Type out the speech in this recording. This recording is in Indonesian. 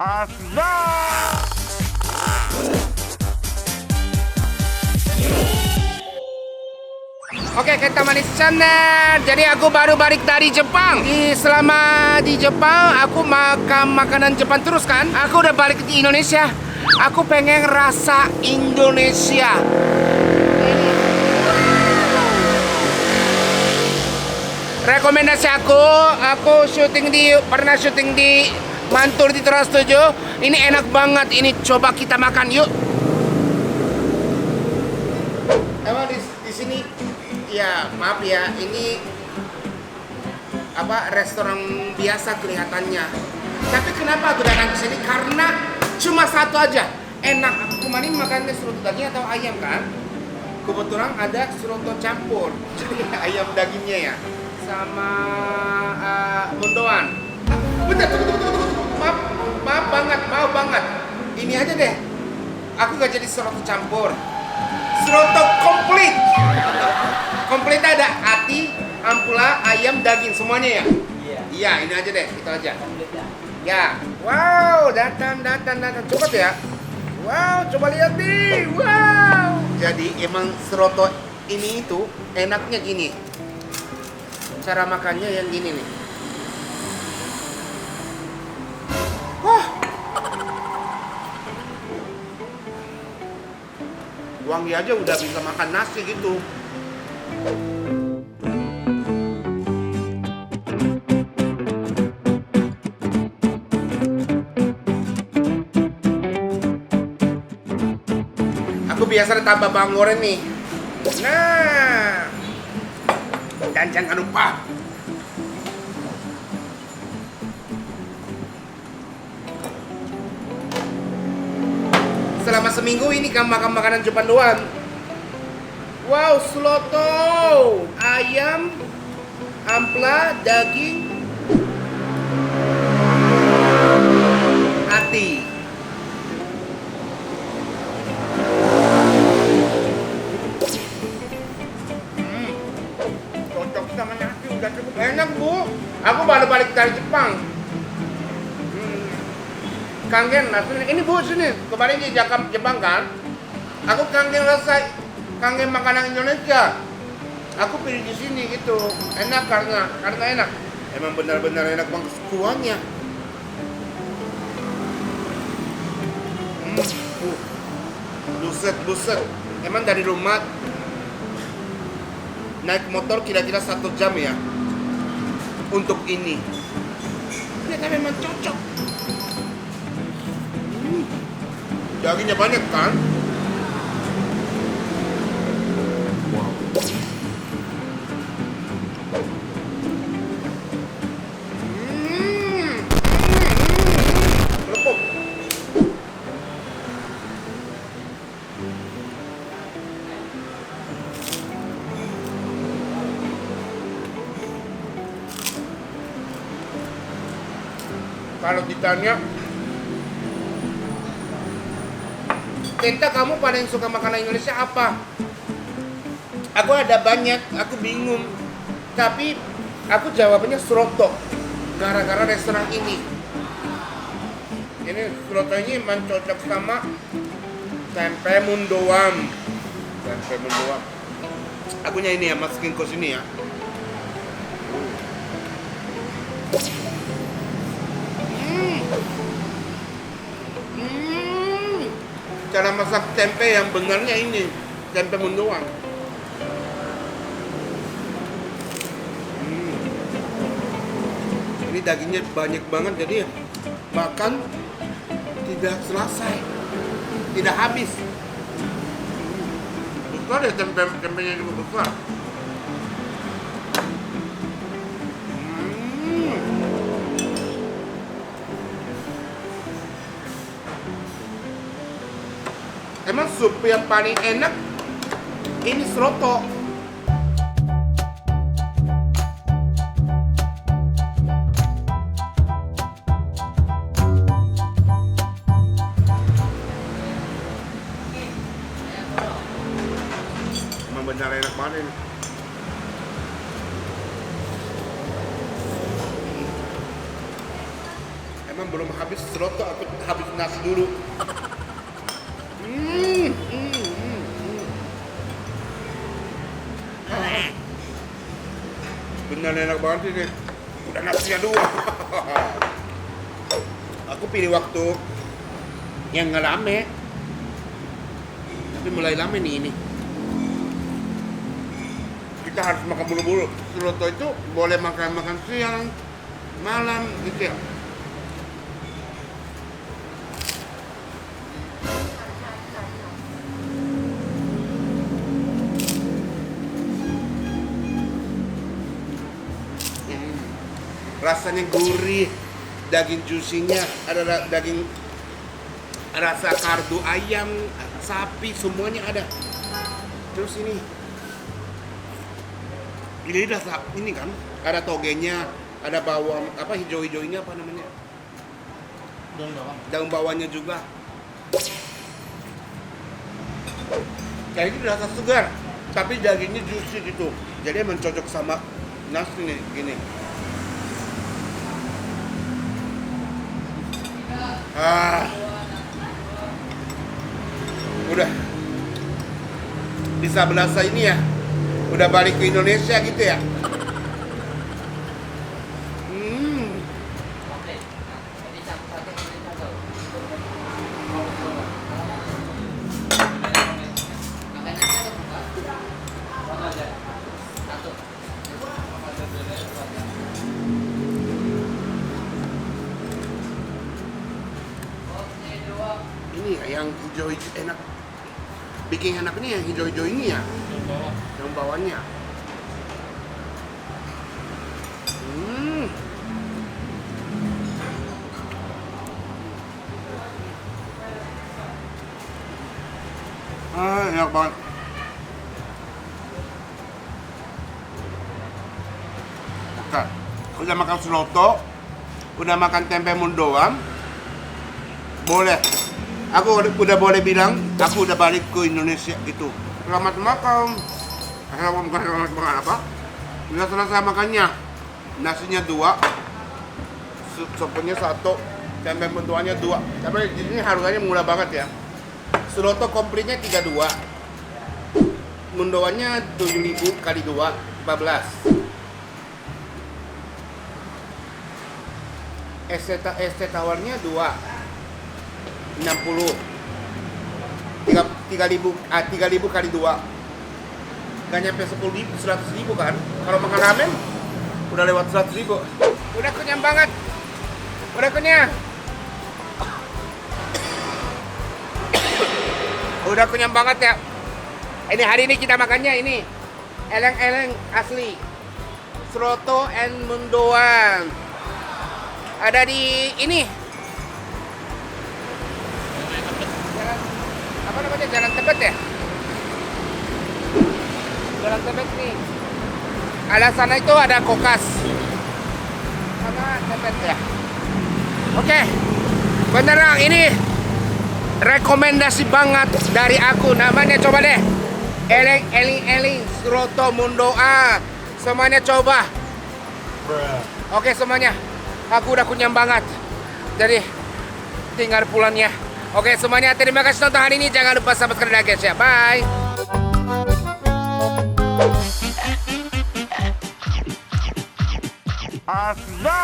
Oke, kita manis channel. Jadi aku baru balik dari Jepang. Selama di Jepang aku makan makanan Jepang terus kan. Aku udah balik di Indonesia. Aku pengen rasa Indonesia. Rekomendasi aku pernah syuting di Mantur di Trans 7. Ini enak banget. Ini coba kita makan yuk. Emang di sini ya maaf ya, ini restoran biasa kelihatannya. Tapi kenapa aku datang ke sini? Karena cuma satu aja enak. Aku kemarin makannya soto daging atau ayam kan. Kebetulan ada soto campur. Jadi ayam dagingnya ya sama mendoan. Bentar, tunggu. Maaf banget. Ini aja deh. Aku gak jadi soto campur. Soto komplit. Komplit ada hati, ampula, ayam, daging semuanya ya? Iya, ini aja deh, itu aja. Ya. Wow, datang. Coba tuh ya. Wow, coba lihat nih. Wow. Jadi emang soto ini itu enaknya gini. Cara makannya yang gini nih. Wah. Wangi aja udah bisa makan nasi gitu. Aku biasa tambah bawang goreng nih. Nah. Dan jangan lupa selama seminggu ini kamu makan makanan Jepang doang. Wow, soto, ayam, ampla, daging, hati. Cocok sama nasi, udah cukup enak bu. Aku baru balik dari Jepang. Kangen rasanya. Ini bu sini, kemarin di Jepang kan. Aku kangen makanan Indonesia. Aku pilih di sini gitu. Enak karena enak. Emang benar-benar enak banget kuahnya. Buset. Emang dari rumah naik motor kira-kira 1 jam ya untuk ini. Ternyata memang cocok. Dagingnya banyak kan? Lepuk. Kalau ditanya, Tenta, kamu paling suka makanan Indonesia apa? Aku ada banyak, aku bingung. Tapi aku jawabnya soto. Gara-gara restoran ini. Ini soto ini memang cocok sama tempe mendoan. Akunya ini ya, masukin ke sini ya. Cara masak tempe yang benarnya ini, tempe mendoan. Ini dagingnya banyak banget, jadi makan tidak selesai, tidak habis. Besar ya tempenya juga besar. Emang sup yang paling enak ini soto. Emang benar enak banget ini. Emang belum habis seroto, aku habis nasi dulu. Benar enak banget ini. Udah nasinya dua. Aku pilih waktu yang nggak rame. Tapi mulai rame nih ini. Kita harus makan bulu-bulu. Seroto itu boleh makan siang, malam gitu ya. Rasanya gurih, daging juicy-nya, ada daging, rasa kaldu ayam, sapi, semuanya ada. Terus ini rasa ini kan, ada togenya, ada bawang, apa hijau-hijaunya apa namanya? Daun bawangnya juga. Kayak ini rasa segar, tapi dagingnya juicy gitu. Jadi emang cocok sama nasi nih, gini. Udah bisa berasa ini ya, udah balik ke Indonesia gitu ya. Ini ya, yang hijau-hijau enak. Bikin enak ini yang hijau-hijau ini ya. Yang bawahnya. Enak banget. Oke, udah makan seroto, udah makan tempe mendoan, boleh. Aku udah boleh bilang, aku udah balik ke Indonesia gitu. Selamat makan. Selamat makan apa? Udah selesai makannya. Nasinya 2, sopnya 1, tempe mendoannya 2. Tapi ini harganya murah banget ya. Seroto komplitnya 32. Mendoannya 7.000 kali 2, 14. Es tawarnya 2, 60. 3.000 kali 2. Gak nyampe 10.000, 100.000 kan? Kalau makan ramen udah lewat 100.000. Udah kenyang banget. Udah kenyang. Udah kenyang banget ya. Ini hari ini kita makannya ini eleng-eleng asli. Seroto and mendoan. Ada di ini. Jalan apa namanya? Jalan Tebet ya? Jalan Tebet nih. Ada sana itu ada Kokas. Sana Tebet ya. Oke. Beneran ini rekomendasi banget dari aku. Namanya coba deh. Eling Seroto Mendoan. Semuanya coba. Oke semuanya. Aku udah kenyang banget. Jadi tinggal pulangnya. Oke semuanya, terima kasih nonton hari ini. Jangan lupa subscribe guys ya. Bye. Asla.